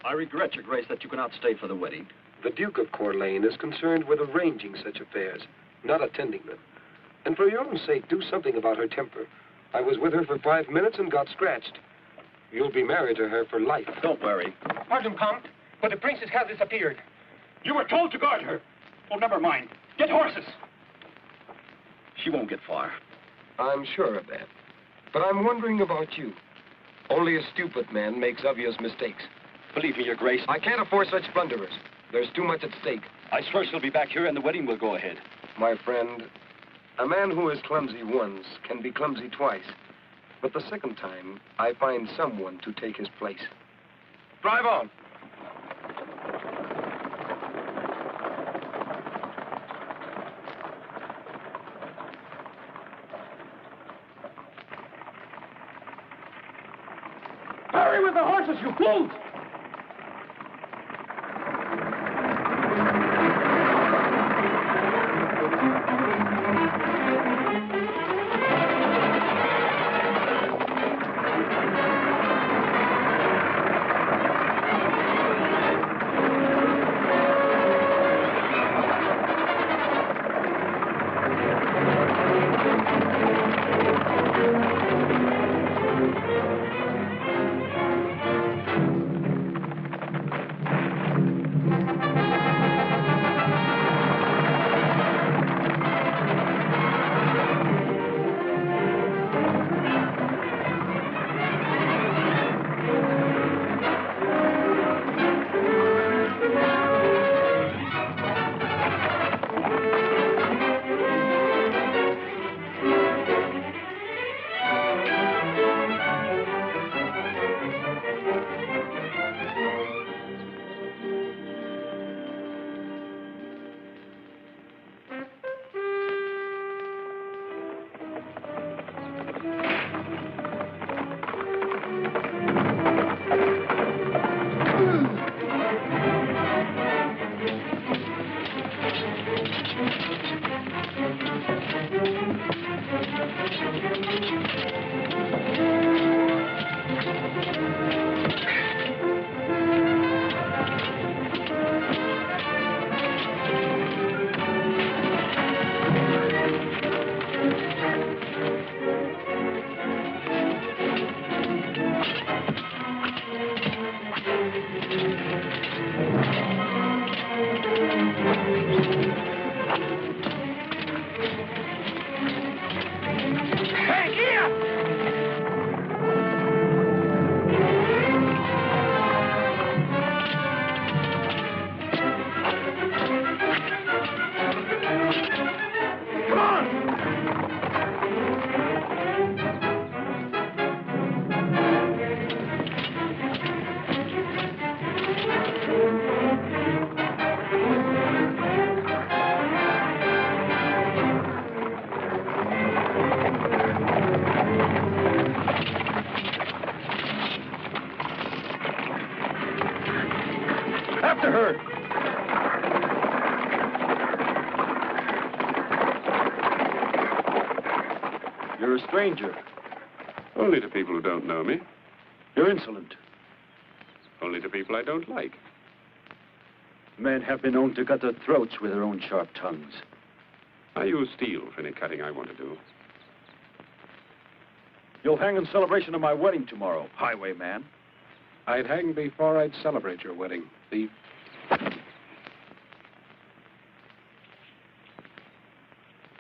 I regret, Your Grace, that you cannot stay for the wedding. The Duke of Corlais is concerned with arranging such affairs, not attending them. And for your own sake, do something about her temper. I was with her for 5 minutes and got scratched. You'll be married to her for life. Don't worry. Pardon, Count, but the princess has disappeared. You were told to guard her. Oh, never mind. Get horses. She won't get far. I'm sure of that. But I'm wondering about you. Only a stupid man makes obvious mistakes. Believe me, Your Grace. I can't afford such blunderers. There's too much at stake. I swear she'll be back here and the wedding will go ahead. My friend, a man who is clumsy once can be clumsy twice. But the second time, I find someone to take his place. Drive on. Hurry with the horses, you fools! After her! You're a stranger. Only to people who don't know me. You're insolent. Only to people I don't like. Men have been known to cut their throats with their own sharp tongues. I use steel for any cutting I want to do. You'll hang in celebration of my wedding tomorrow, highwayman. I'd hang before I'd celebrate your wedding, thief.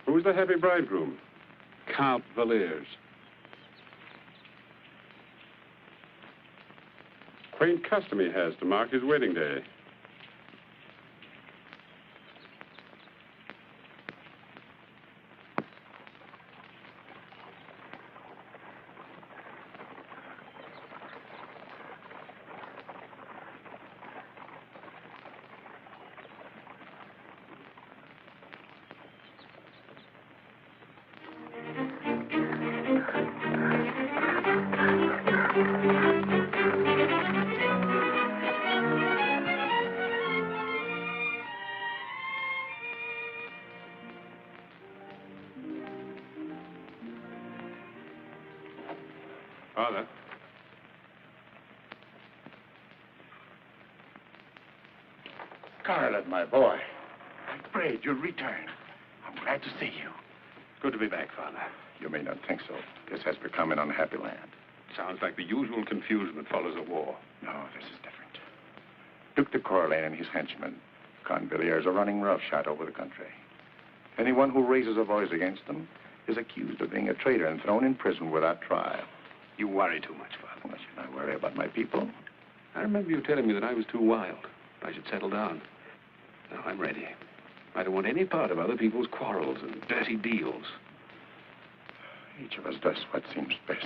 Who's the happy bridegroom? Count Valiers. Quaint custom he has to mark his wedding day. Father. Scarlett, my boy. I'm afraid you'll return. I'm glad to see you. Good to be back, Father. You may not think so. This has become an unhappy land. Sounds like the usual confusion that follows a war. No, this is different. Duke of Corlais and his henchmen, Convilliers, are running roughshod over the country. Anyone who raises a voice against them is accused of being a traitor and thrown in prison without trial. You worry too much, Father. Well, should I worry about my people? I remember you telling me that I was too wild. I should settle down. Now, I'm ready. I don't want any part of other people's quarrels and dirty deals. Each of us does what seems best.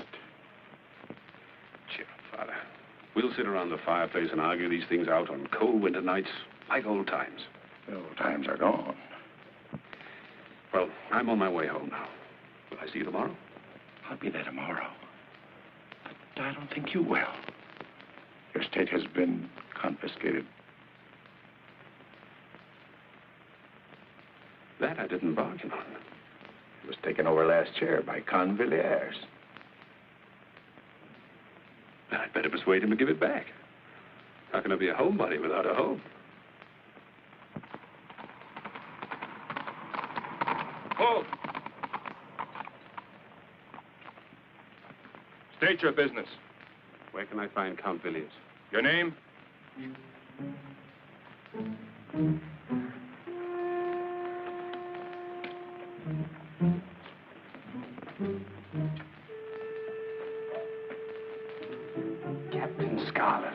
Cheer up, Father. We'll sit around the fireplace and argue these things out on cold winter nights like old times. The old times are gone. Well, I'm on my way home now. Will I see you tomorrow? I'll be there tomorrow. But I don't think you will. Your estate has been confiscated. That I didn't bargain on. It was taken over last year by Convilliers. Then I'd better persuade him to give it back. How can I be a homebody without a home? Hold! State your business. Where can I find Count Villiers? Your name? Captain Scarlett.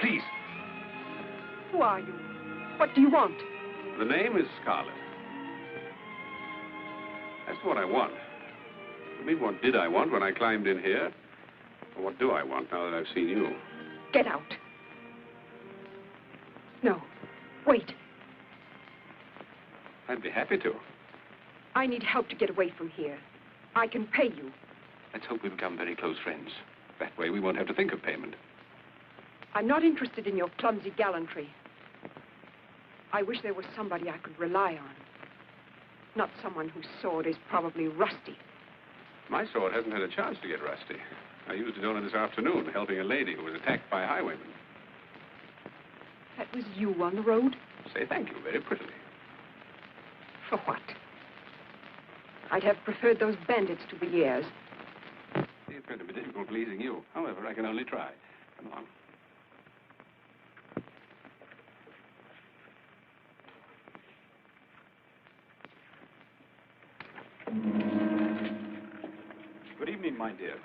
Please. Who are you? What do you want? The name is Scarlett. That's what I want. I mean, what did I want when I climbed in here? Or what do I want now that I've seen you? Get out. No. Wait. I'd be happy to. I need help to get away from here. I can pay you. Let's hope we become very close friends. That way we won't have to think of payment. I'm not interested in your clumsy gallantry. I wish there was somebody I could rely on. Not someone whose sword is probably rusty. My sword hasn't had a chance to get rusty. I used it only this afternoon, helping a lady who was attacked by highwaymen. That was you on the road? Say thank you very prettily. For what? I'd have preferred those bandits to Villiers. It's going to be difficult pleasing you. However, I can only try. Come on. Good evening, my dear.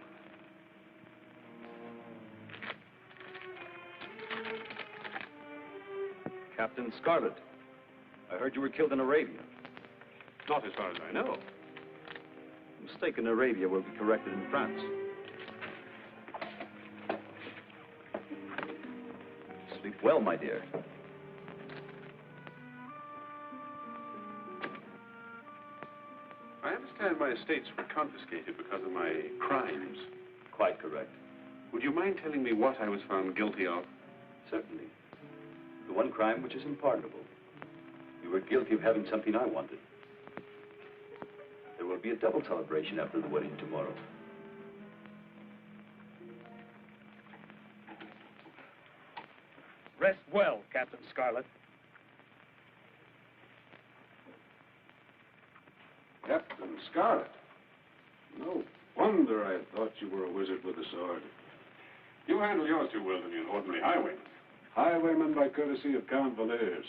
Captain Scarlett, I heard you were killed in Arabia. Not as far as I know. A mistake in Arabia will be corrected in France. Sleep well, my dear. I understand my estates were confiscated because of my crimes. Quite correct. Would you mind telling me what I was found guilty of? Certainly. The one crime which is unpardonable. You were guilty of having something I wanted. There'll be a double celebration after the wedding tomorrow. Rest well, Captain Scarlett. Captain Scarlett. No wonder I thought you were a wizard with a sword. You handle yours too well to be an ordinary highwayman. Highwayman by courtesy of Count Valiers.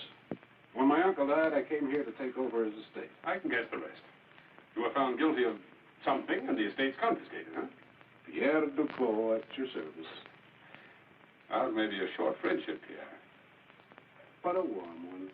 When my uncle died, I came here to take over his estate. I can guess the rest. You were found guilty of something, and the estate's confiscated, huh? Pierre Duclos at your service. Ours may be a short friendship, Pierre. But a warm one.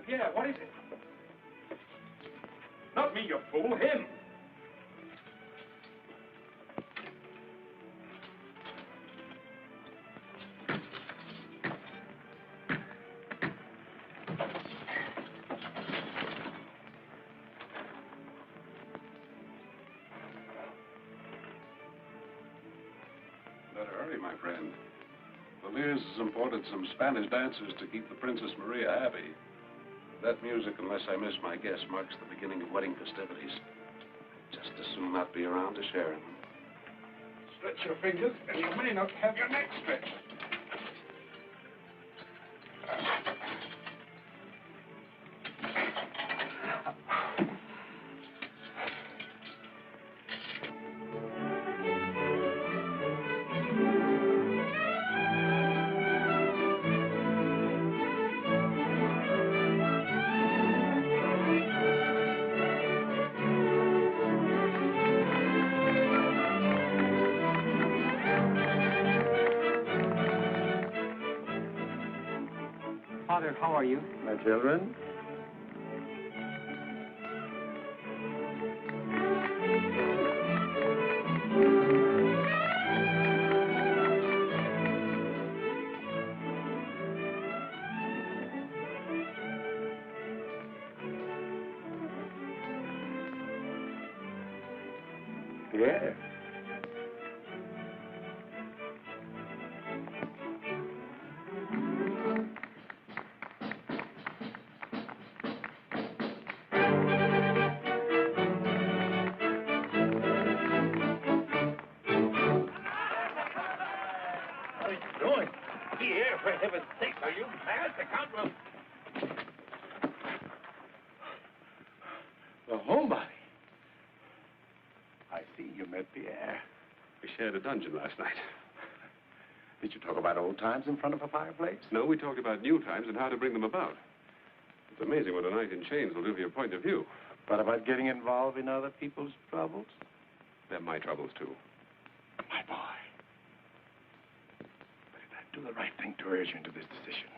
Pierre, what is it? Not me, you fool, him. Better hurry, my friend. Valiers has imported some Spanish dancers to keep the Princess Maria happy. That music, unless I miss my guess, marks the beginning of wedding festivities. Just as soon not be around to share them. Stretch your fingers, and you may not have your neck stretched. Father, how are you? My children? Yeah. What are you doing? Pierre, for heaven's sake, are you mad? The Count will... The homebody. I see you met Pierre. We shared a dungeon last night. Did you talk about old times in front of a fireplace? No, we talked about new times and how to bring them about. It's amazing what a night in chains will do to your point of view. But about getting involved in other people's troubles? They're my troubles, too. My boy. But did I do the right thing to urge you into this decision?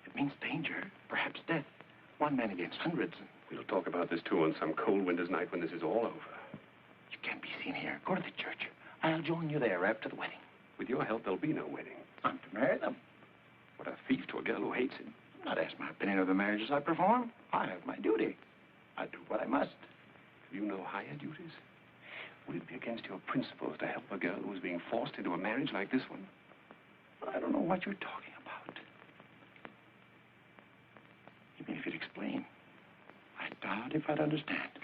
It means danger, perhaps death. One man against hundreds. We'll talk about this, too, on some cold winter's night when this is all over. You can't be seen here. Go to the church. I'll join you there after the wedding. With your help, there'll be no wedding. I'm to marry them. What a thief to a girl who hates him. I'm not asked my opinion of the marriages I perform. I have my duty. I do what I must. Do you know higher duties? Would it be against your principles to help a girl who is being forced into a marriage like this one? I don't know what you're talking about. Even if you'd explain, I doubt if I'd understand it.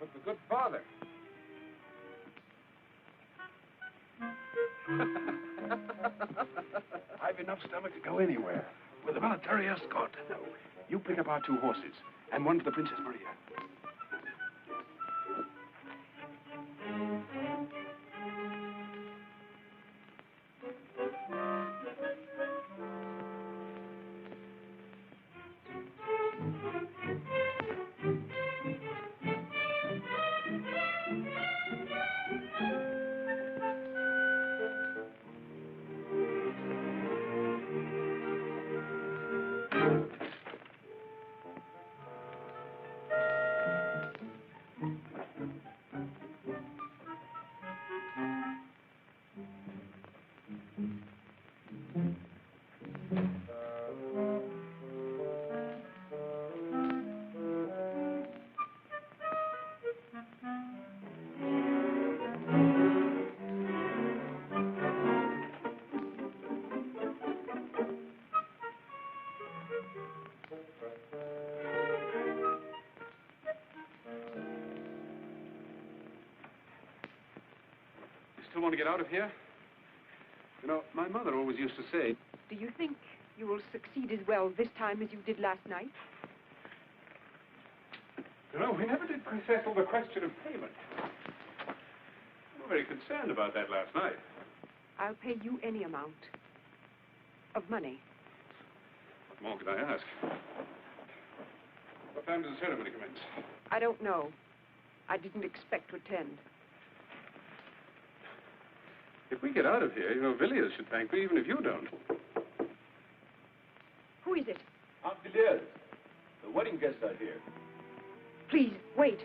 But the good father. I've enough stomach to go anywhere with a military escort. No, you pick up our 2 horses and one for the Princess Maria. still want to get out of here? You know, my mother always used to say... Do you think you will succeed as well this time as you did last night? You know, we never did settle the question of payment. We were very concerned about that last night. I'll pay you any amount of money. What more could I ask? What time does the ceremony commence? I don't know. I didn't expect to attend. If we get out of here, you know, Villiers should thank me, even if you don't. Who is it? Aunt Villiers, the wedding guests are here. Please, wait.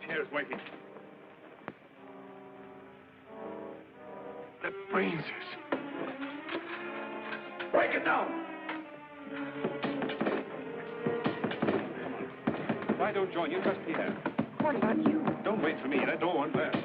Chair's waiting. The braziers. Break it down! Why don't join you? Trust Pierre. What about you? Don't wait for me. That door won't last.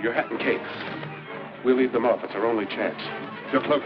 Your hat and cape. We'll leave them off. It's our only chance. Your cloak.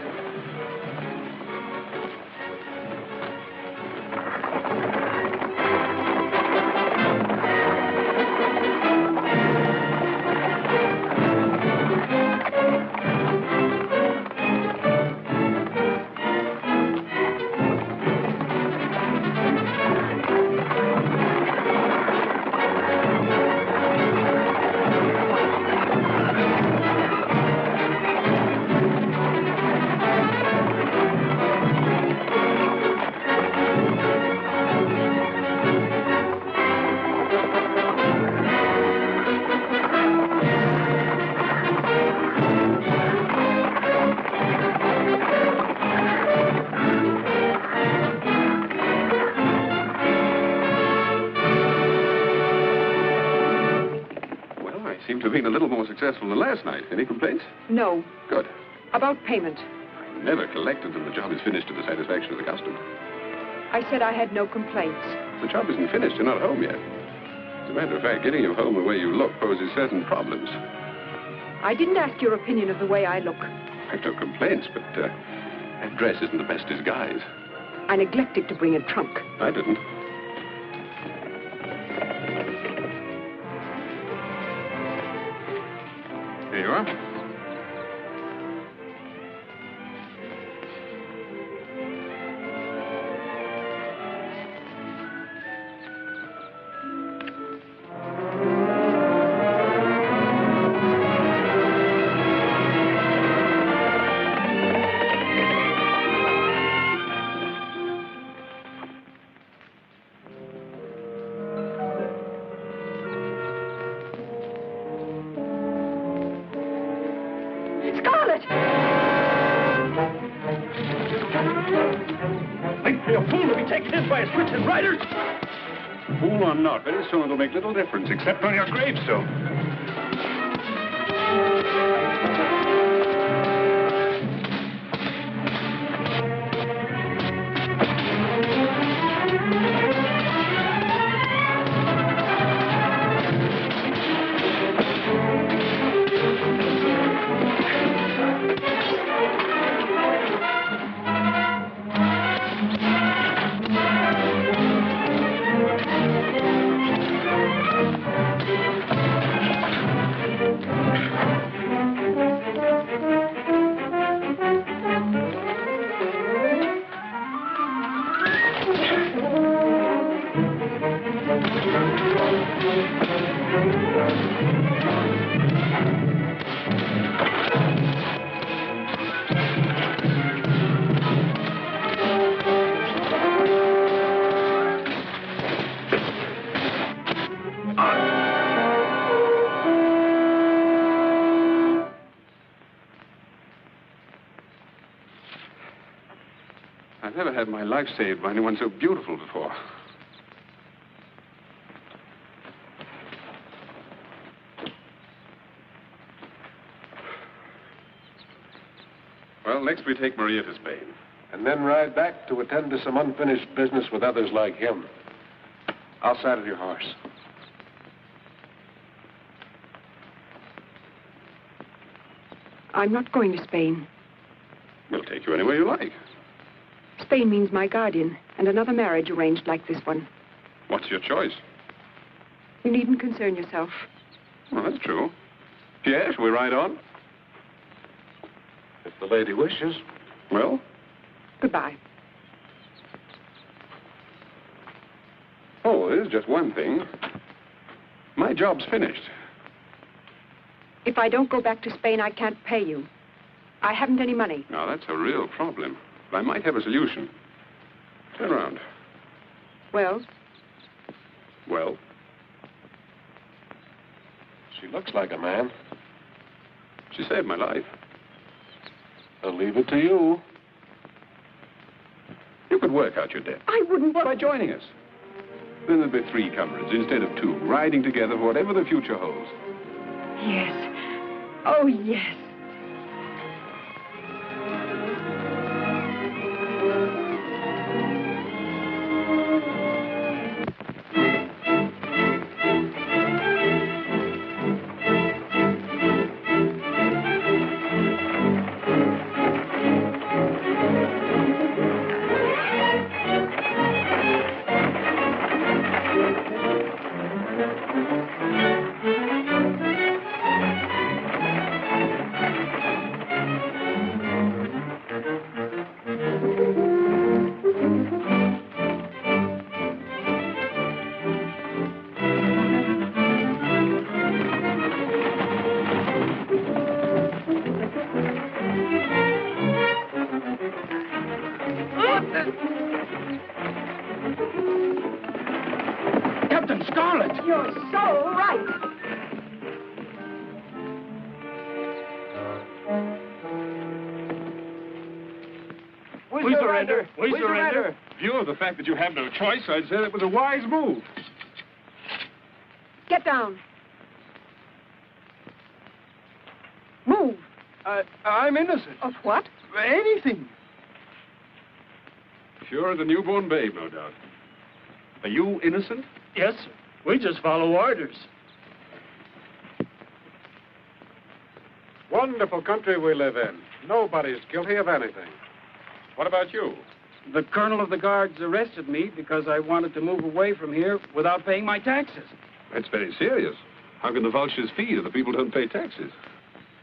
Have been a little more successful than last night. Any complaints? No. Good. About payment. I never collect until the job is finished to the satisfaction of the customer. I said I had no complaints. The job isn't finished. You're not home yet. As a matter of fact, getting you home the way you look poses certain problems. I didn't ask your opinion of the way I look. I have no complaints, but that dress isn't the best disguise. I neglected to bring a trunk. I didn't. Here you are. Scarlett! Think me a fool to be taken in by his wits and riders? Fool or not, very soon it'll make little difference, except on your gravestone. I've never had my life saved by anyone so beautiful before. Well, next we take Maria to Spain. And then ride back to attend to some unfinished business with others like him. I'll saddle your horse. I'm not going to Spain. We'll take you anywhere you like. Spain means my guardian and another marriage arranged like this one. What's your choice? You needn't concern yourself. Well, that's true. Pierre, shall we ride on? If the lady wishes. Well? Goodbye. Oh, there's just one thing. My job's finished. If I don't go back to Spain, I can't pay you. I haven't any money. Now, that's a real problem. But I might have a solution. Turn around. Well? Well? She looks like a man. She saved my life. I'll leave it to you. You could work out your debt. I wouldn't. By joining us. Then there'll be 3 comrades instead of 2, riding together for whatever the future holds. Yes. Oh, yes. Captain Scarlett! You're so right. We surrender. We surrender. In view of the fact that you have no choice, I'd say that was a wise move. Get down. Move. I'm innocent. Of what? Anything. Sure as a newborn babe, no doubt. Are you innocent? Yes, sir. We just follow orders. Wonderful country we live in. Nobody's guilty of anything. What about you? The colonel of the guards arrested me because I wanted to move away from here without paying my taxes. That's very serious. How can the vultures feed if the people don't pay taxes?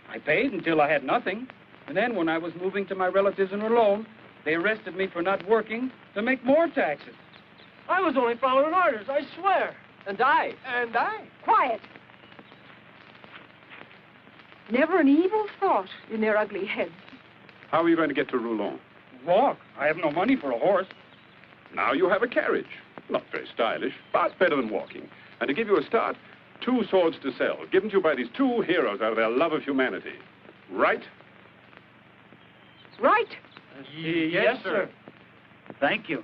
I paid until I had nothing. And then when I was moving to my relatives in Rologne, they arrested me for not working to make more taxes. I was only following orders, I swear. And I? And I. Quiet. Never an evil thought in their ugly heads. How are you going to get to Roulon? Walk. I have no money for a horse. Now you have a carriage. Not very stylish, but better than walking. And to give you a start, 2 swords to sell, given to you by these 2 heroes out of their love of humanity. Right Right? Yes, sir. Thank you.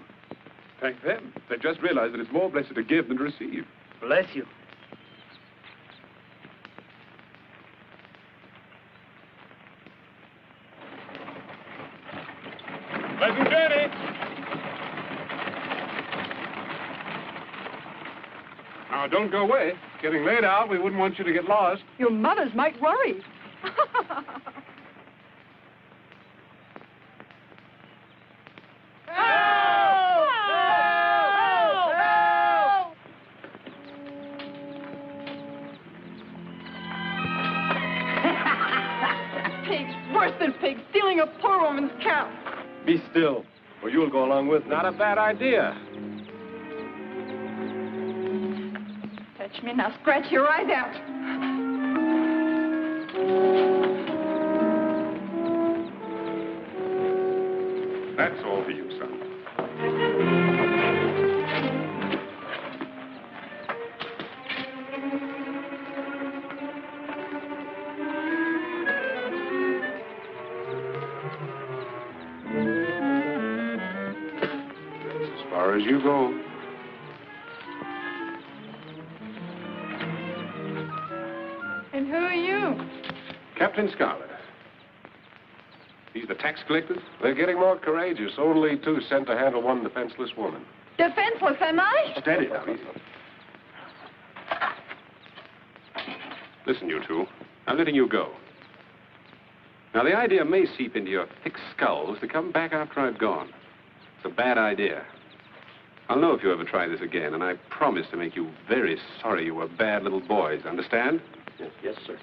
Thank them. They've just realized that it's more blessed to give than to receive. Bless you. Pleasant journey. Now, don't go away. It's getting late out. We wouldn't want you to get lost. Your mothers might worry. Pigs, worse than pigs, stealing a poor woman's cow. Be still, or you'll go along with me. Not a bad idea. Touch me now, scratch your eyes out. That's all for you, son. That's as far as you go. And who are you? Captain Scarlett. These the tax collectors? They're getting more courageous. Only 2 sent to handle one defenseless woman. Defenseless, am I? Steady now, easy. Listen, you two. I'm letting you go. Now, the idea may seep into your thick skulls to come back after I've gone. It's a bad idea. I'll know if you ever try this again, and I promise to make you very sorry you were bad little boys. Understand? Yes, sir.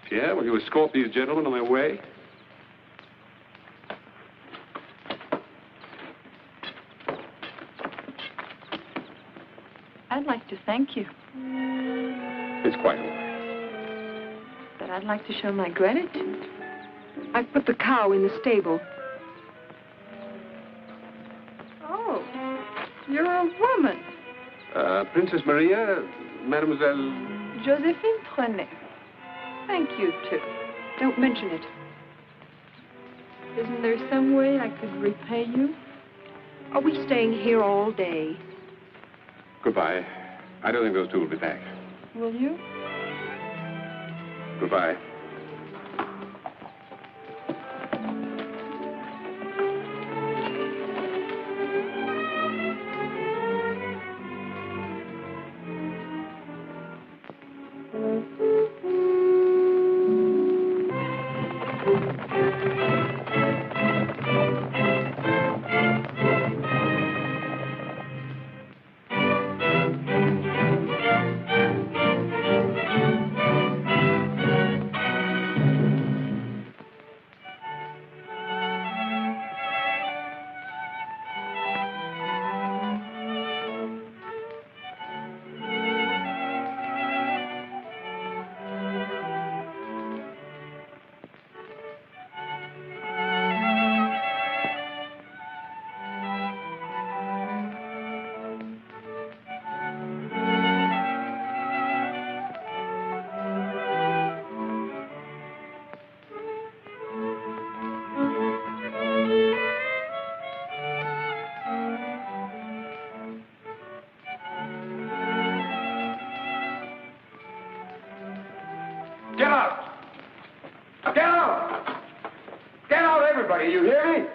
Yeah, will you escort these gentlemen on their way? I'd like to thank you, It's quite all right. but I'd like to show my gratitude. I've put the cow in the stable. Oh, you're a woman. Princess Maria, Mademoiselle... Josephine Trenet. Thank you, too. Don't mention it. Isn't there some way I could repay you? Are we staying here all day? Goodbye. I don't think those 2 will be back. Will you? Goodbye. Get out! Get out! Get out, everybody, you hear me?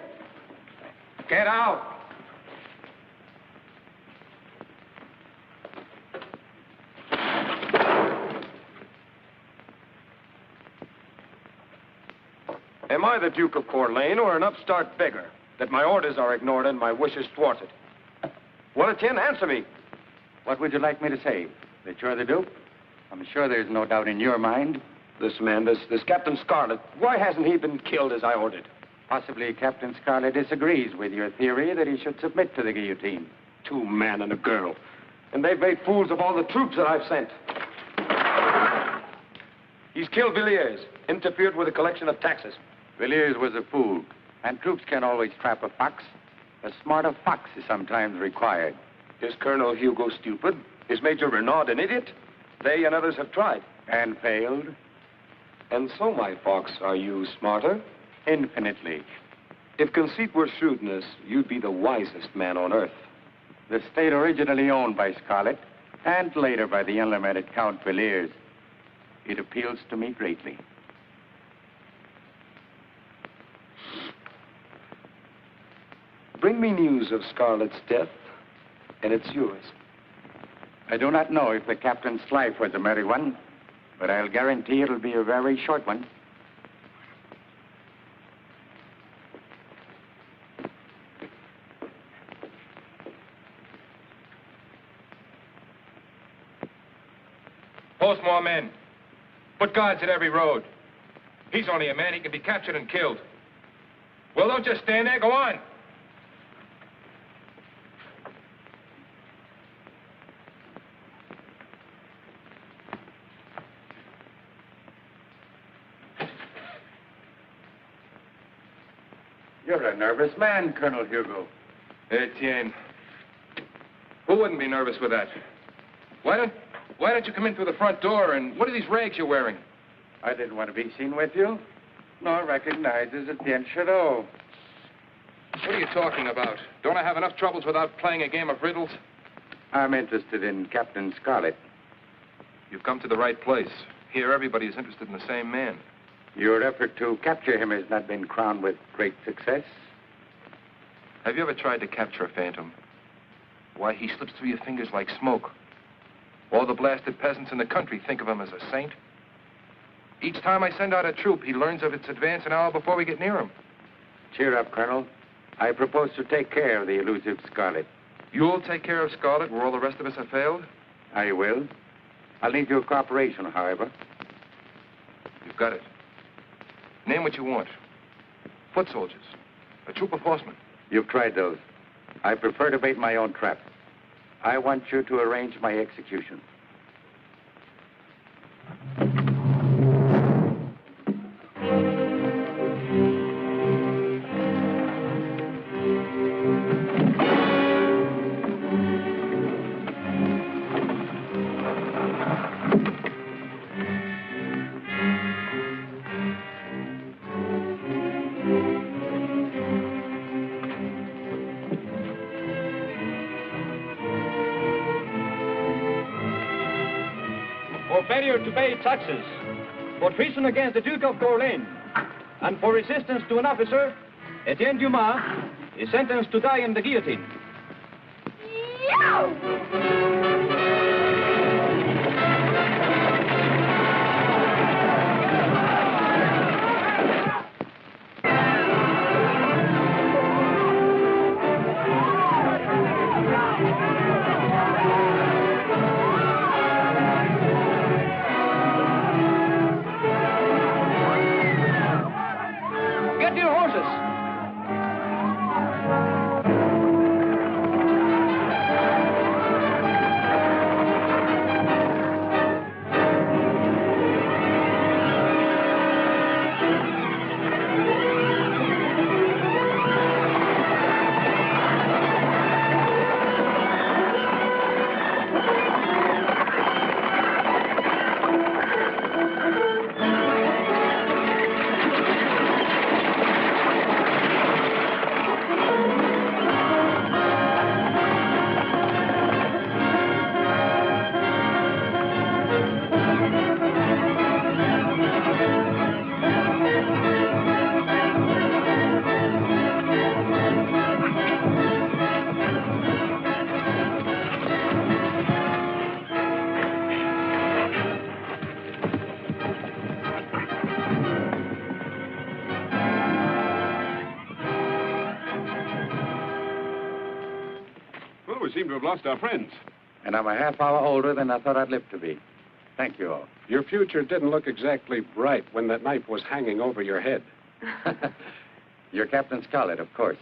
Get out! Am I the Duke of Corlais or an upstart beggar that my orders are ignored and my wishes thwarted? Well, Etienne, answer me. What would you like me to say? That you're the Duke? I'm sure there's no doubt in your mind. This man, this Captain Scarlett, why hasn't he been killed as I ordered? Possibly Captain Scarlett disagrees with your theory that he should submit to the guillotine. 2 men and a girl. And they've made fools of all the troops that I've sent. He's killed Villiers, interfered with the collection of taxes. Villiers was a fool, and troops can't always trap a fox. A smarter fox is sometimes required. Is Colonel Hugo stupid? Is Major Renaud an idiot? They and others have tried. And failed? And so, my fox, are you smarter? Infinitely. If conceit were shrewdness, you'd be the wisest man on earth. The state originally owned by Scarlett, and later by the unlimited Count Villiers. It appeals to me greatly. Bring me news of Scarlett's death, and it's yours. I do not know if the captain's life was a merry one, but I'll guarantee it'll be a very short one. Post more men. Put guards at every road. He's only a man. He can be captured and killed. Well, don't just stand there. Go on. You're a nervous man, Colonel Hugo. Etienne. Who wouldn't be nervous with that? Why don't you come in through the front door, and what are these rags you're wearing? I didn't want to be seen with you, nor recognized as Etienne Chateau. What are you talking about? Don't I have enough troubles without playing a game of riddles? I'm interested in Captain Scarlett. You've come to the right place. Here, everybody is interested in the same man. Your effort to capture him has not been crowned with great success. Have you ever tried to capture a phantom? Why, he slips through your fingers like smoke. All the blasted peasants in the country think of him as a saint. Each time I send out a troop, he learns of its advance an hour before we get near him. Cheer up, Colonel. I propose to take care of the elusive Scarlett. You'll take care of Scarlett where all the rest of us have failed? I will. I'll need your cooperation, however. You've got it. Name what you want. Foot soldiers. A troop of horsemen. You've tried those. I prefer to bait my own trap. I want you to arrange my execution. Failure to pay taxes, for treason against the Duke of Corlais, and for resistance to an officer, Etienne Dumas is sentenced to die in the guillotine. We seem to have lost our friends. And I'm a half hour older than I thought I'd live to be. Thank you all. Your future didn't look exactly bright when that knife was hanging over your head. You're Captain Scarlett, of course.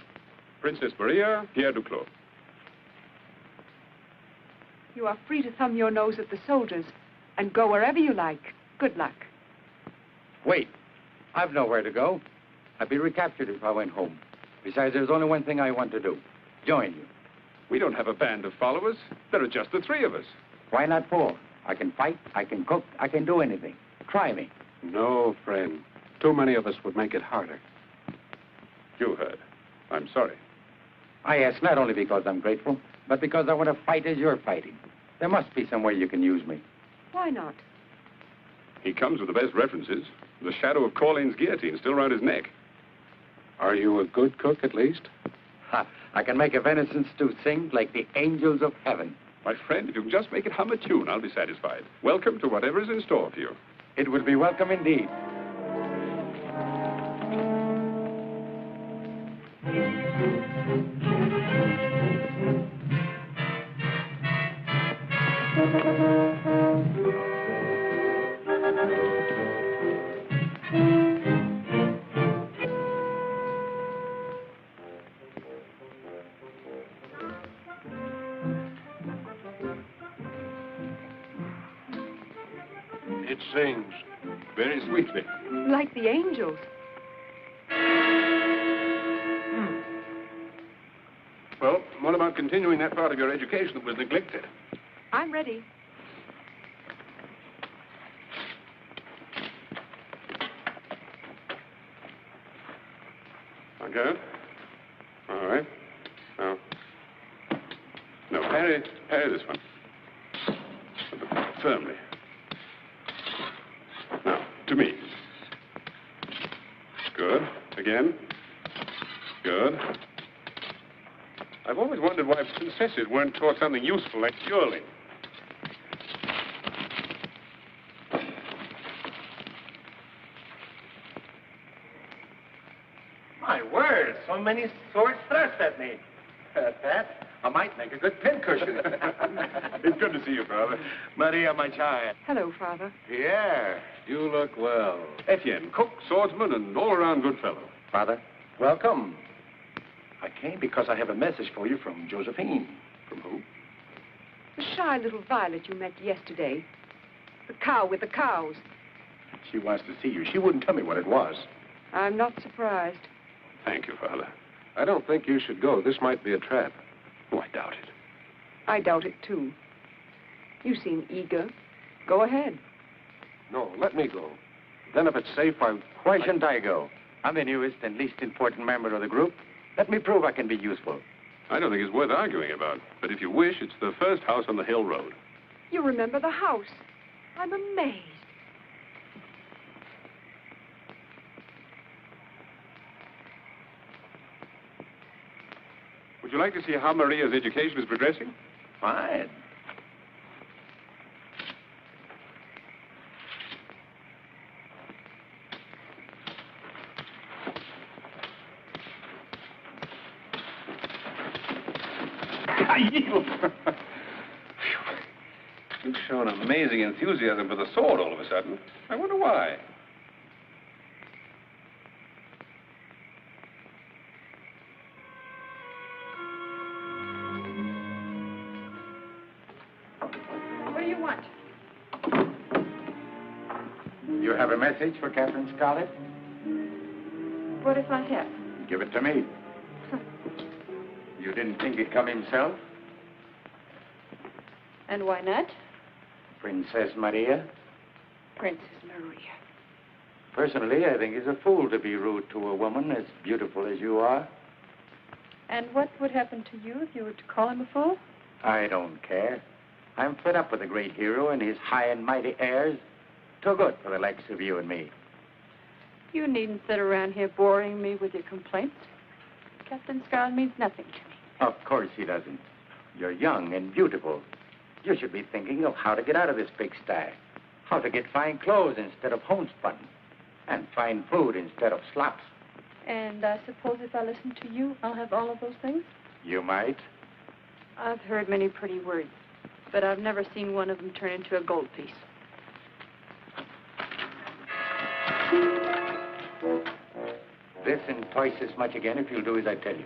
Princess Maria, Pierre Duclos. You are free to thumb your nose at the soldiers and go wherever you like. Good luck. Wait. I've nowhere to go. I'd be recaptured if I went home. Besides, there's only one thing I want to do. Join you. We don't have a band of followers. There are just the three of us. Why not four? I can fight, I can cook, I can do anything. Try me. No, friend. Too many of us would make it harder. You heard. I'm sorry. I ask not only because I'm grateful, but because I want to fight as you're fighting. There must be some way you can use me. Why not? He comes with the best references. The shadow of Corlain's guillotine still around his neck. Are you a good cook, at least? Ha! I can make a venison stew sing like the angels of heaven. My friend, if you can just make it hum a tune, I'll be satisfied. Welcome to whatever is in store for you. It will be welcome indeed. It sings very sweetly. Like the angels. Well, what about continuing that part of your education that was neglected? I'm ready. Okay. All right. Now, no, parry this one. Firmly. Now, to me. Good. Again. Good. I've always wondered why princesses weren't taught something useful like dueling. My word, so many swords thrust at me. At that, I might make a good pincushion. It's good to see you, Father. Maria, my child. Hello, Father. Pierre, you look well. Etienne, cook, swordsman, and all-around good fellow. Father, welcome. I came because I have a message for you from Josephine. From who? The shy little violet you met yesterday. The cow with the cows. She wants to see you. She wouldn't tell me what it was. I'm not surprised. Thank you, Father. I don't think you should go. This might be a trap. Oh, I doubt it. I doubt it, too. You seem eager. Go ahead. No, let me go. Then if it's safe, Why shouldn't I go? I'm the newest and least important member of the group. Let me prove I can be useful. I don't think it's worth arguing about. But if you wish, it's the first house on the hill road. You remember the house. I'm amazed. Would you like to see how Maria's education is progressing? Fine. You've shown amazing enthusiasm for the sword all of a sudden. I wonder why. What do you want? You have a message for Captain Scarlett? What if I have? Give it to me. You didn't think he'd come himself? And why not? Princess Maria? Princess Maria. Personally, I think he's a fool to be rude to a woman as beautiful as you are. And what would happen to you if you were to call him a fool? I don't care. I'm fed up with the great hero and his high and mighty airs. Too good for the likes of you and me. You needn't sit around here boring me with your complaints. Captain Scarlett means nothing to me. Of course he doesn't. You're young and beautiful. You should be thinking of how to get out of this pigsty. How to get fine clothes instead of homespun. And fine food instead of slops. And I suppose if I listen to you, I'll have all of those things? You might. I've heard many pretty words, but I've never seen one of them turn into a gold piece. This and twice as much again if you'll do as I tell you.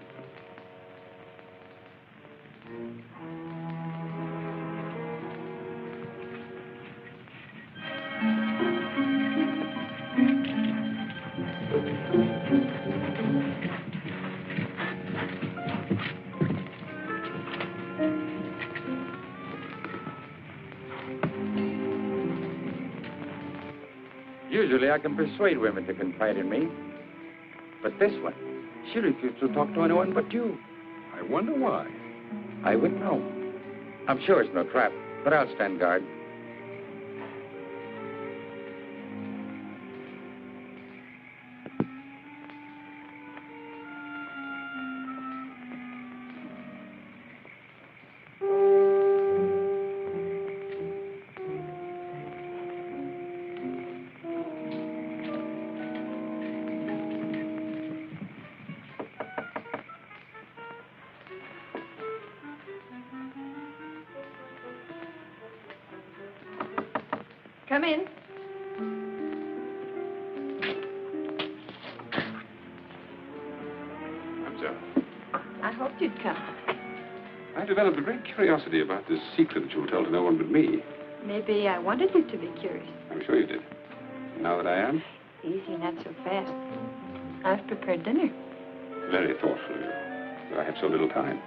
Usually I can persuade women to confide in me. But this one, She refused to talk to anyone but you. I wonder why. I wouldn't know. I'm sure it's no trap, but I'll stand guard. Come in. Mademoiselle, I hoped you'd come. I've developed a great curiosity about this secret that you'll tell to no one but me. Maybe I wanted you to be curious. I'm sure you did. Now that I am, Easy, not so fast. I've prepared dinner. very thoughtful of you. But I have so little time.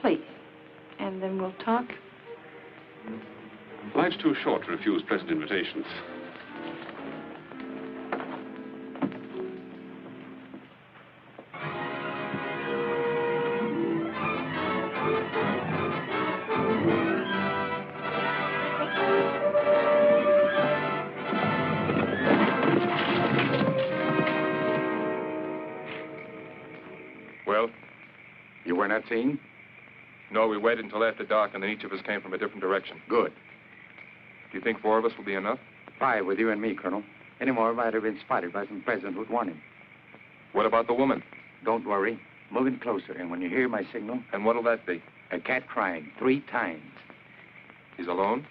Please. And then we'll talk. Life's too short to refuse present invitations. Well? You were not seen? No, we waited until after dark, and then each of us came from a different direction. Good. Do you think 4 of us will be enough? 5 with you and me, Colonel. Any more might have been spotted by some peasant who'd want him. What about the woman? Don't worry. Moving closer, and when you hear my signal... And what'll that be? A cat crying 3 times. He's alone?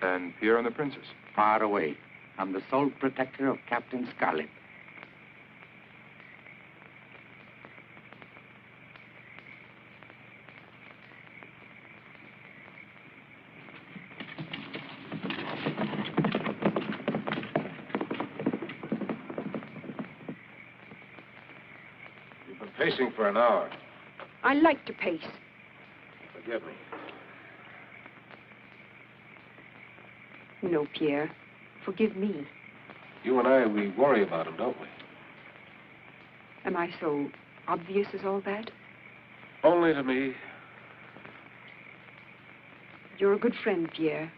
And Pierre and the princess? Far away. I'm the sole protector of Captain Scarlett. You've been pacing for an hour. I like to pace. Forgive me. No, Pierre. Forgive me. You and I, we worry about him, don't we? Am I so obvious as all that? Only to me. You're a good friend, Pierre.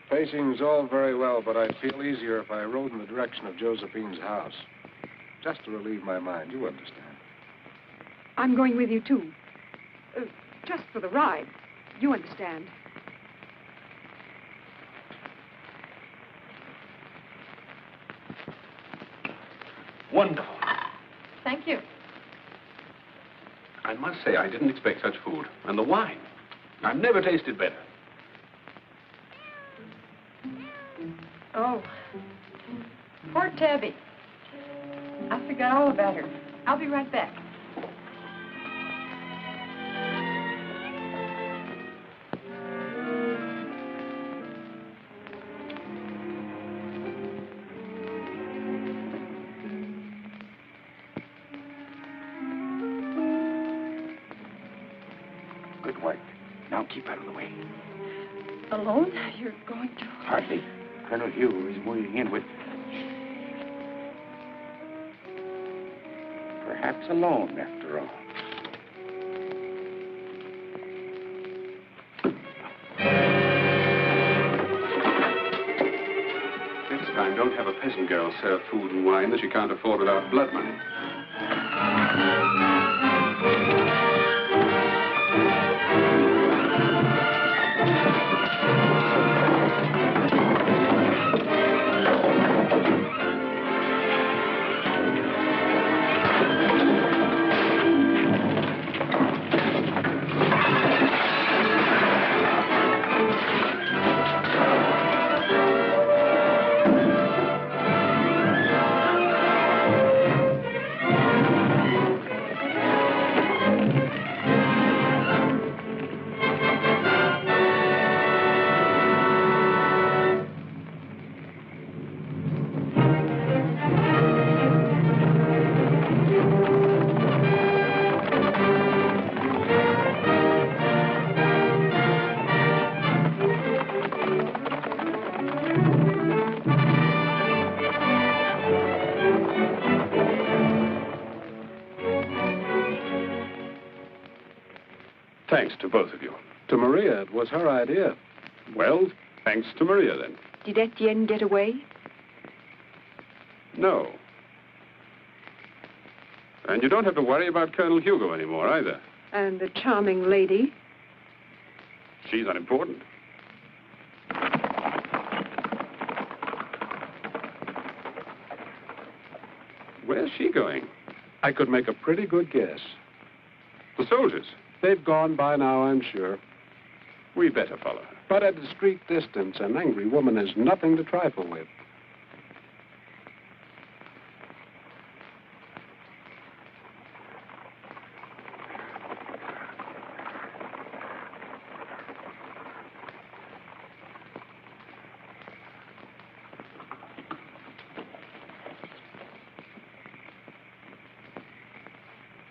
Pacing's all very well, but I'd feel easier if I rode in the direction of Josephine's house. Just to relieve my mind, you understand. I'm going with you, too. Just for the ride. You understand. Wonderful. Thank you. I must say, I didn't expect such food. And the wine. I've never tasted better. Oh. Poor Tabby. I forgot all about her. I'll be right back. Good work. Now keep out of the way. Alone? You're going to... Hardly. Colonel Hugh is moving in with... Perhaps alone, after all. Next time, don't have a peasant girl serve food and wine that she can't afford without blood money. Thanks to both of you. To Maria, it was her idea. Well, thanks to Maria, then. Did Etienne get away? No. And you don't have to worry about Colonel Hugo anymore, either. And the charming lady? She's unimportant. Where's she going? I could make a pretty good guess. The soldiers. They've gone by now, I'm sure. We better follow her. But at a discreet distance, an angry woman is nothing to trifle with.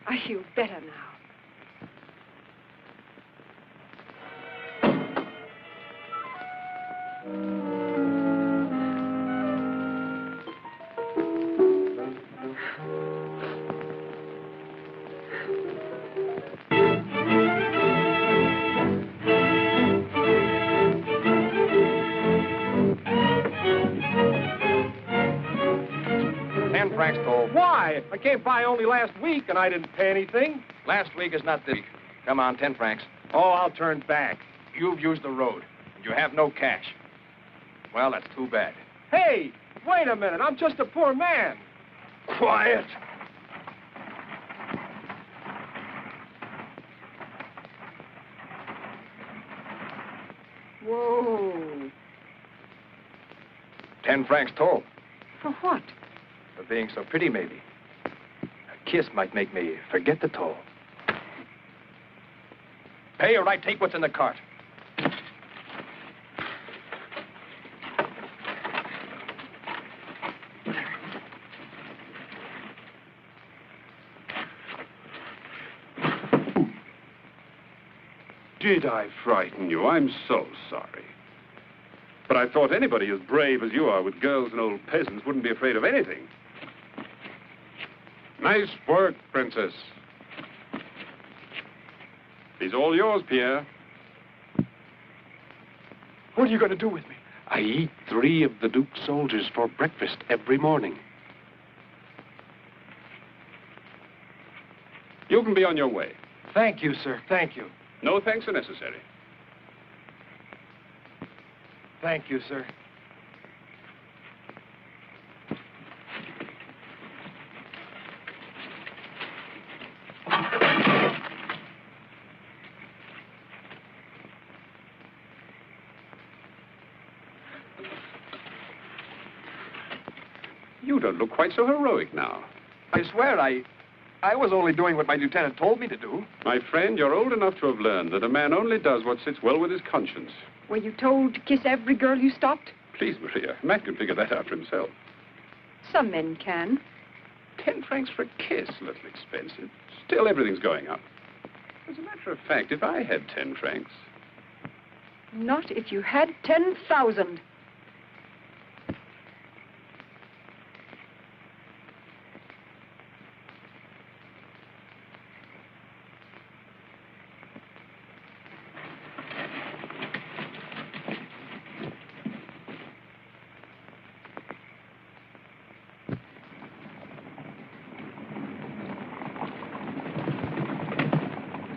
I feel better now. Why? I came by only last week, and I didn't pay anything. Last week is not this week. Come on, 10 francs. Oh, I'll turn back. You've used the road, and you have no cash. Well, that's too bad. Hey, wait a minute. I'm just a poor man. Quiet. Whoa. 10 francs toll. For what? For being so pretty, maybe. A kiss might make me forget the toll. Pay or I take what's in the cart. Did I frighten you? I'm so sorry. But I thought anybody as brave as you are with girls and old peasants wouldn't be afraid of anything. Nice work, Princess. He's all yours, Pierre. What are you going to do with me? I eat 3 of the Duke's soldiers for breakfast every morning. You can be on your way. Thank you, sir. Thank you. No thanks are necessary. Thank you, sir. You don't look quite so heroic now. I swear I was only doing what my lieutenant told me to do. My friend, you're old enough to have learned that a man only does what sits well with his conscience. Were you told to kiss every girl you stopped? Please, Maria, a man can figure that out for himself. Some men can. 10 francs for a kiss, a little expensive. Still, everything's going up. As a matter of fact, if I had 10 francs... Not if you had 10,000.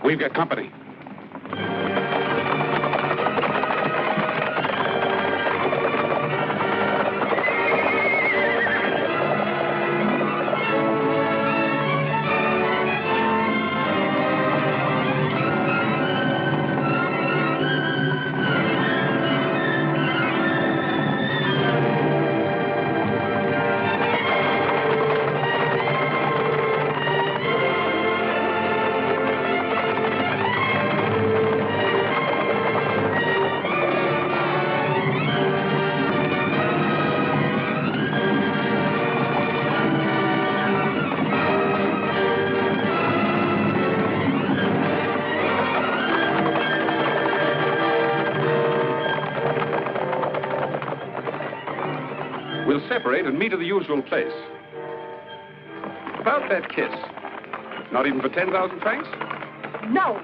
We've got company. We'll separate and meet at the usual place. About that kiss. Not even for 10,000 francs? No.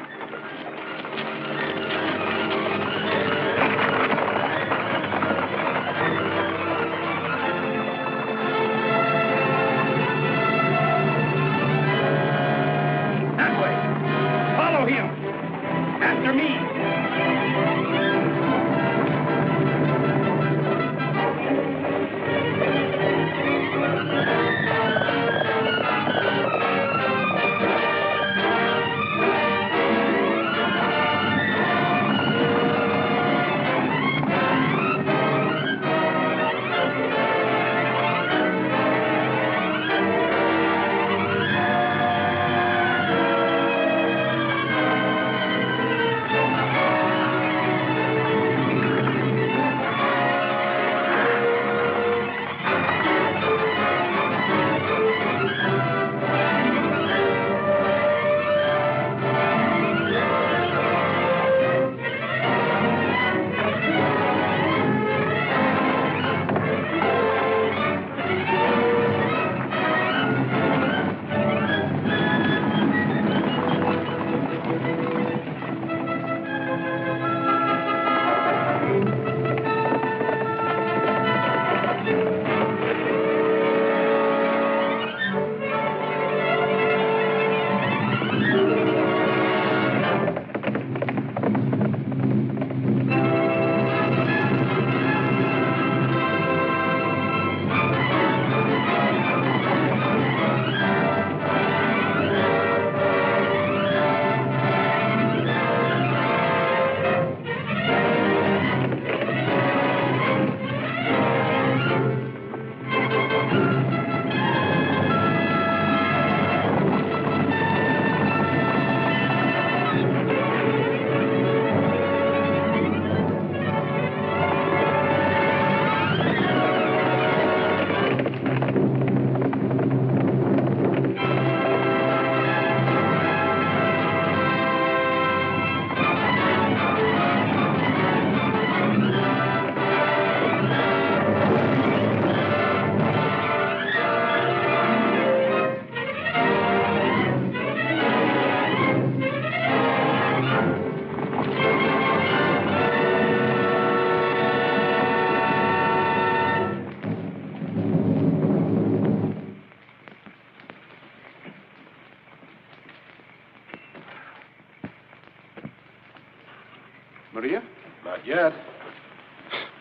Maria? Not yet.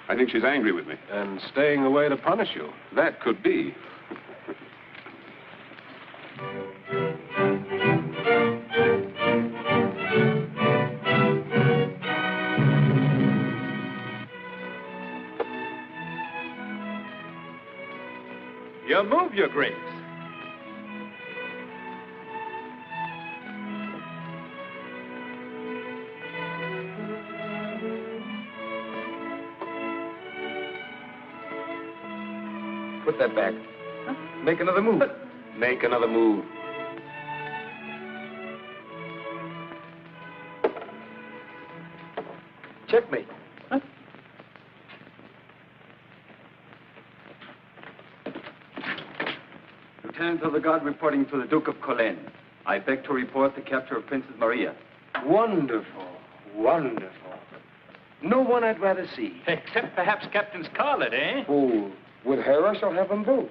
I think she's angry with me. And staying away to punish you. That could be. You move, Your Grace. Put that back. Huh? Make another move. Make another move. Checkmate. Huh? Lieutenant of the Guard reporting to the Duke of Corlais. I beg to report the capture of Princess Maria. Wonderful. Wonderful. No one I'd rather see. Except perhaps Captain Scarlett, eh? Oh, with her I shall have them both.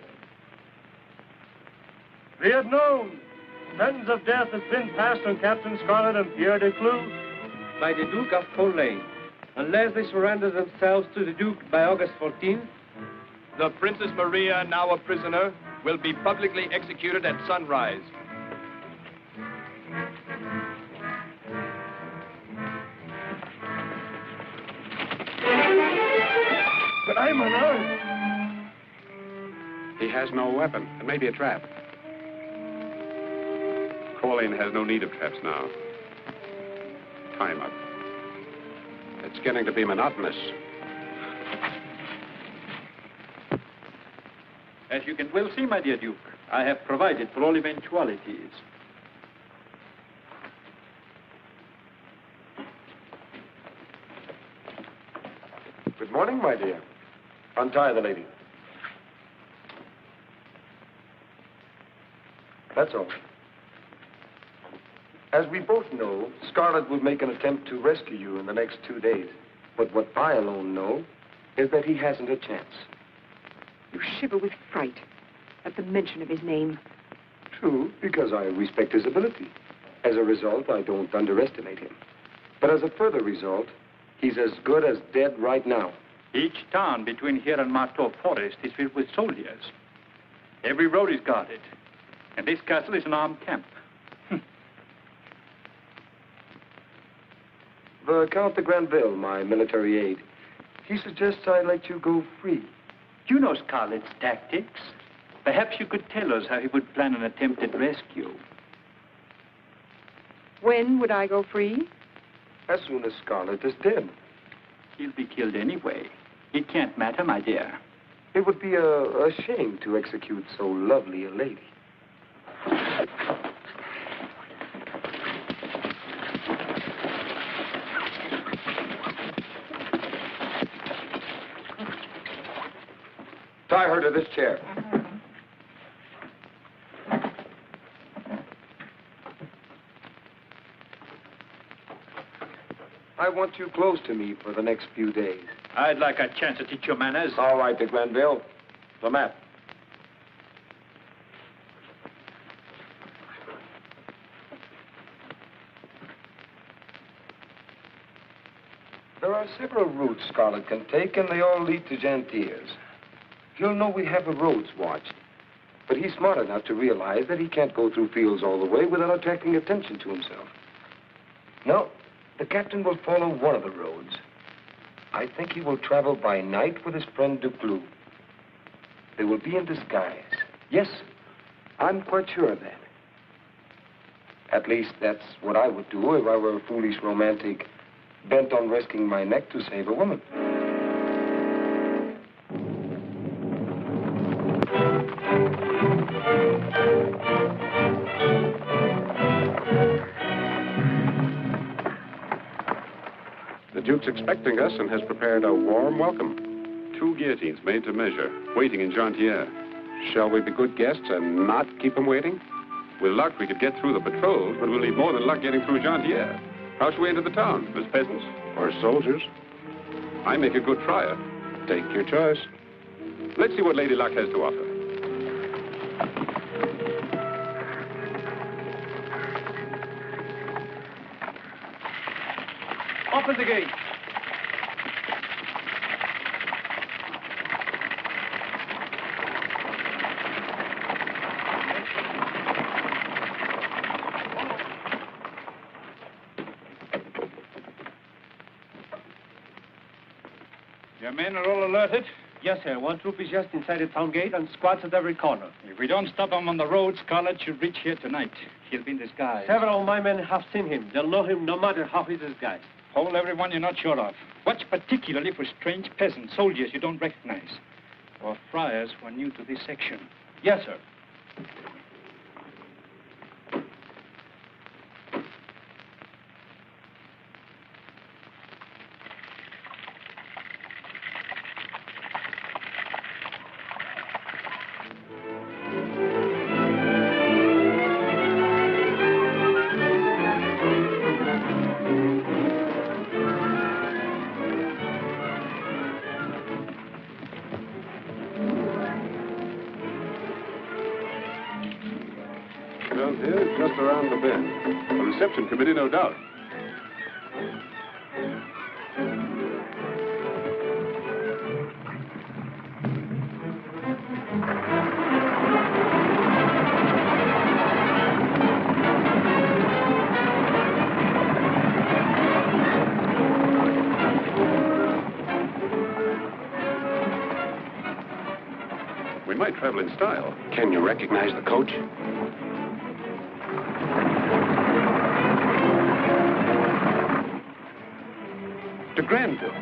Be it known, sentence of death has been passed on Captain Scarlett and Pierre de Clou by the Duke of Corlais. Unless they surrender themselves to the Duke by August 14th, the Princess Maria, now a prisoner, will be publicly executed at sunrise. But I'm unarmed. He has no weapon. It may be a trap. Napoleon has no need of traps now. Tie him up. It's getting to be monotonous. As you can well see, my dear Duke, I have provided for all eventualities. Good morning, my dear. Untie the lady. That's all. As we both know, Scarlett will make an attempt to rescue you in the next 2 days. But what I alone know is that he hasn't a chance. You shiver with fright at the mention of his name. True, because I respect his ability. As a result, I don't underestimate him. But as a further result, he's as good as dead right now. Each town between here and Marteau Forest is filled with soldiers. Every road is guarded. And this castle is an armed camp. The Count de Granville, my military aide, he suggests I let you go free. You know Scarlett's tactics. Perhaps you could tell us how he would plan an attempted rescue. When would I go free? As soon as Scarlett is dead. He'll be killed anyway. It can't matter, my dear. It would be a shame to execute so lovely a lady. Tie her to this chair. I want you close to me for the next few days. I'd like a chance to teach you manners. All right, de Granville. The map. There are several routes Scarlett can take, and they all lead to Gentiers. He'll know we have the roads watched. But he's smart enough to realize that he can't go through fields all the way without attracting attention to himself. No, the captain will follow one of the roads. I think he will travel by night with his friend Duclos. They will be in disguise. Yes, I'm quite sure of that. At least that's what I would do if I were a foolish romantic bent on risking my neck to save a woman. The Duke's expecting us and has prepared a warm welcome. 2 guillotines made to measure, waiting in Gentier. Shall we be good guests and not keep them waiting? With luck, we could get through the patrols, but we'll need more than luck getting through Gentier. How shall we enter the town? As peasants or as soldiers? I make a good trier. Take your choice. Let's see what Lady Luck has to offer. Open the gate. Your men are all alerted? Yes, sir. One troop is just inside the town gate and squads at every corner. If we don't stop him on the road, Scarlett should reach here tonight. He'll be in disguise. Several of my men have seen him. They'll know him no matter how he's disguised. Hold everyone you're not sure of. Watch particularly for strange peasants, soldiers you don't recognize, or friars who are new to this section. Yes, sir. Just around the bend. A reception committee, no doubt. We might travel in style. Can you recognize the coach? To Granville.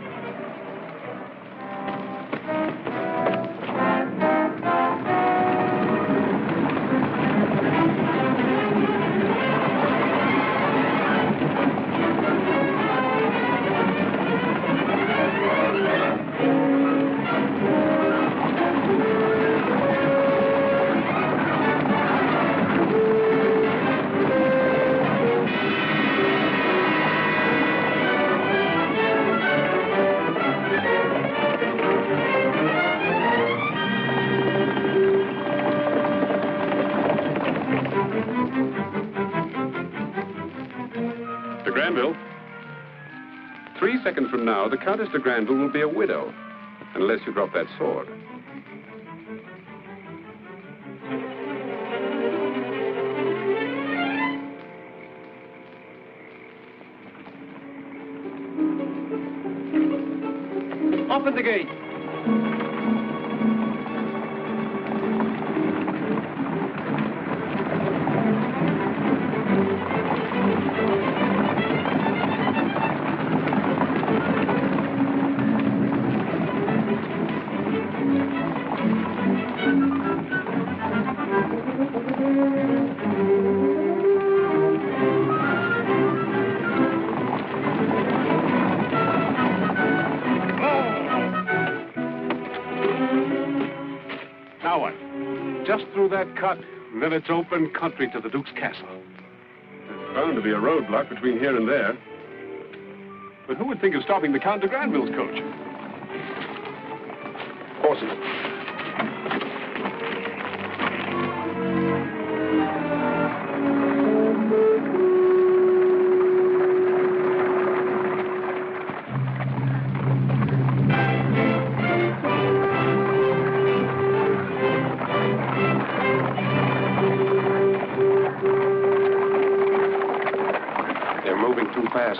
Granville. 3 seconds from now, the Countess de Granville will be a widow, unless you drop that sword. Open the gate. Now what? Just through that cut, and then it's open country to the Duke's castle. There's bound to be a roadblock between here and there. But who would think of stopping the Count de Granville's coach? Horses.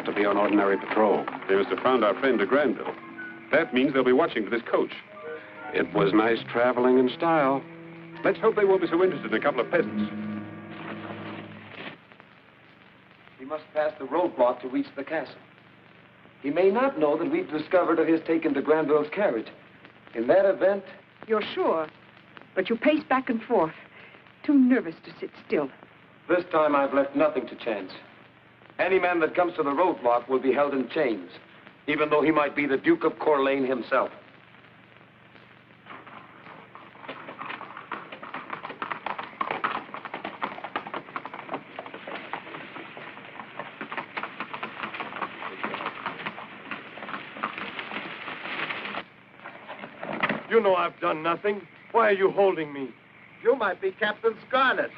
To be on ordinary patrol. They must have found our friend de Granville. That means they'll be watching for this coach. It was nice traveling in style. Let's hope they won't be so interested in a couple of peasants. He must pass the roadblock to reach the castle. He may not know that we've discovered of his taking de Granville's carriage. In that event... You're sure? But you pace back and forth. Too nervous to sit still. This time I've left nothing to chance. Any man that comes to the roadblock will be held in chains, even though he might be the Duke of Corlais himself. You know I've done nothing. Why are you holding me? You might be Captain Scarlett.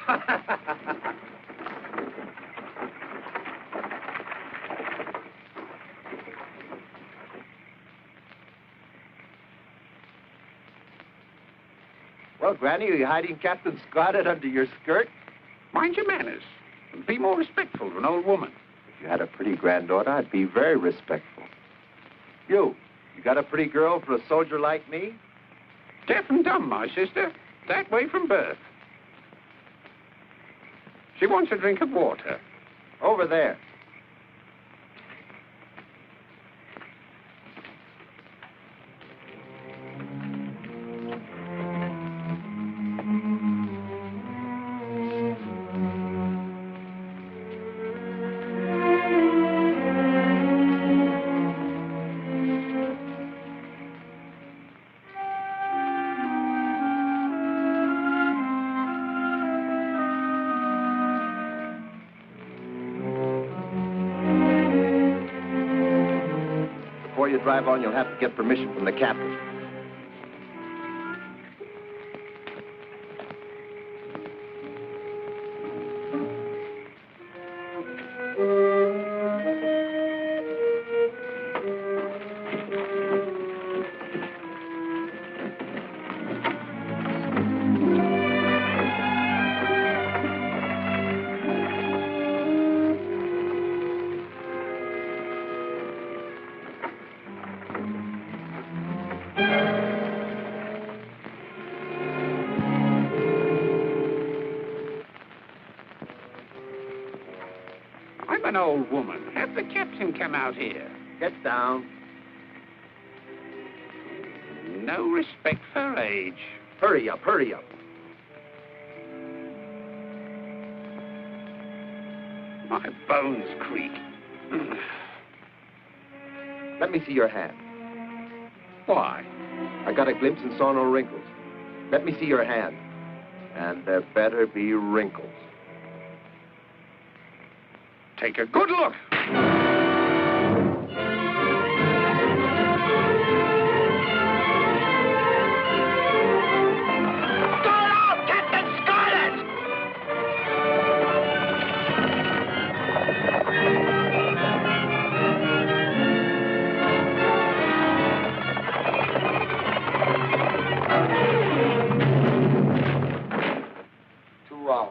Well, Granny, are you hiding Captain Scarlett under your skirt? Mind your manners. And be more respectful to an old woman. If you had a pretty granddaughter, I'd be very respectful. You You got a pretty girl for a soldier like me? Deaf and dumb, my sister. That way from birth. She wants a drink of water. Over there. Before you drive on, you'll have to get permission from the captain. I'm an old woman. Have the captain come out here. Get down. No respect for age. Hurry up, hurry up. My bones creak. Let me see your hand. Why? I got a glimpse and saw no wrinkles. Let me see your hand. And there better be wrinkles. Take a good look. Captain Scarlett! 2 hours.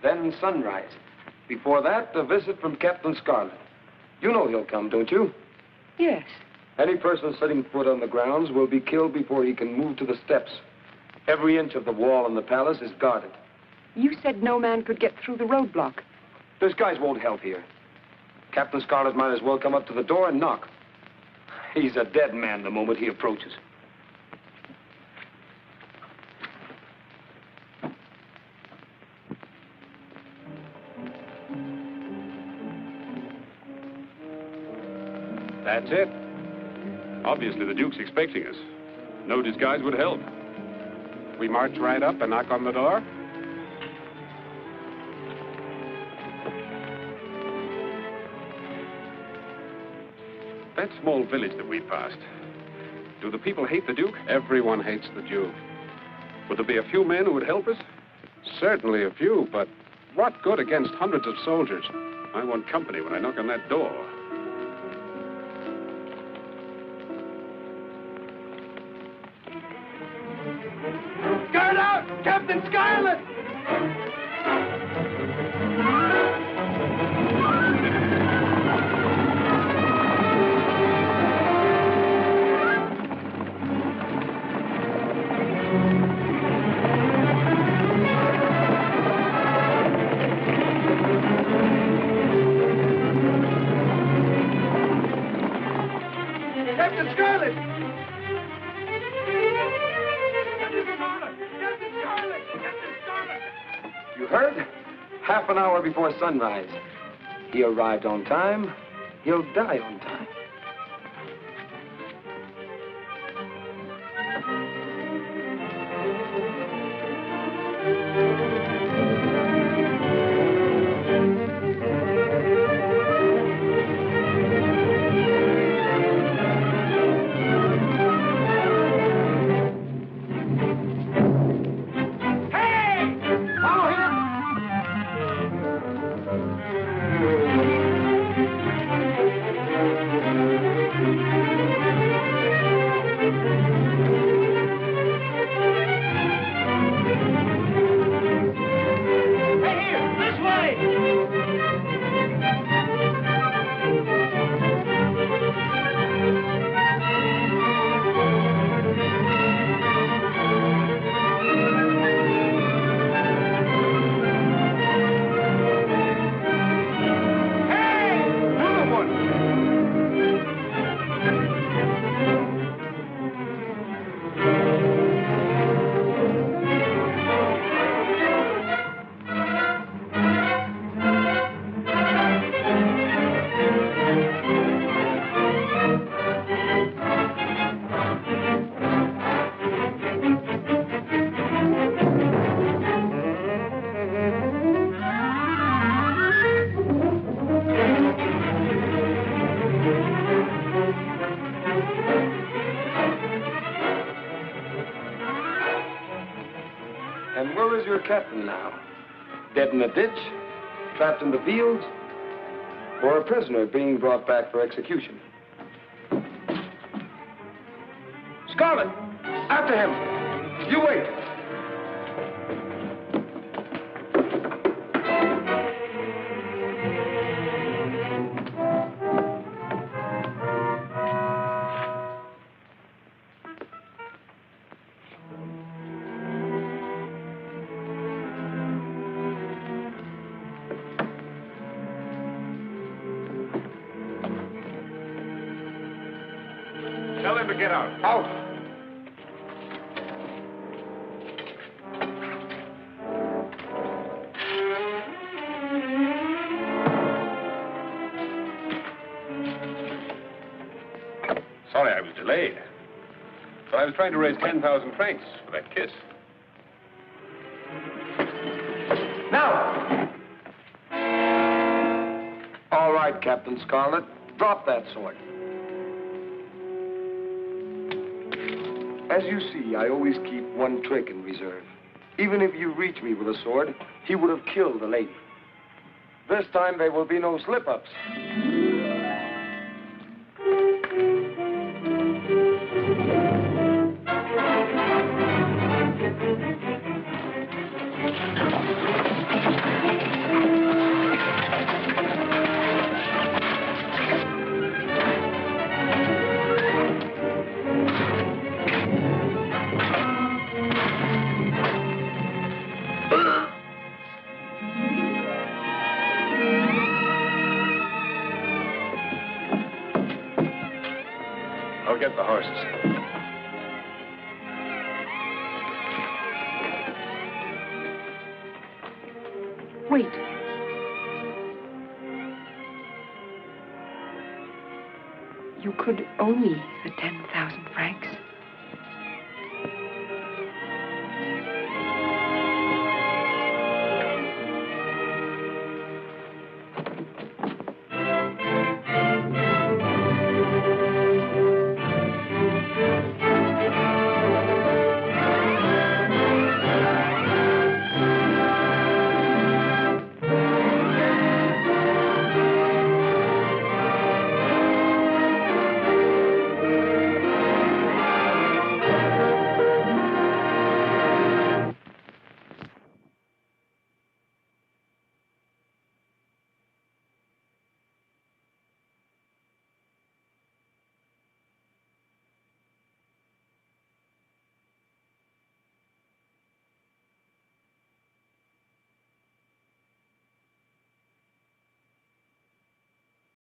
Then sunrise. Before that, a visit from Captain Scarlett. You know he'll come, don't you? Yes. Any person setting foot on the grounds will be killed before he can move to the steps. Every inch of the wall in the palace is guarded. You said no man could get through the roadblock. Those guys won't help here. Captain Scarlett might as well come up to the door and knock. He's a dead man the moment he approaches. That's it. Obviously, the Duke's expecting us. No disguise would help. We march right up and knock on the door. That small village that we passed. Do the people hate the Duke? Everyone hates the Duke. Would there be a few men who would help us? Certainly a few, but what good against hundreds of soldiers? I want company when I knock on that door. Guard out! Captain Scarlett! Captain Scarlett! You heard? Half an hour before sunrise. He arrived on time. He'll die on time. captain now? Dead in a ditch? Trapped in the fields? Or a prisoner being brought back for execution? Scarlett! After him! You wait! Tell them to get out. Out! Sorry I was delayed. But I was trying to raise 10,000 francs for that kiss. Now! All right, Captain Scarlett. Drop that sword. As you see, I always keep one trick in reserve. Even if you reach me with a sword, he would have killed the lady. This time there will be no slip-ups. I'll get the horses. Wait. You could owe me the 10,000 francs.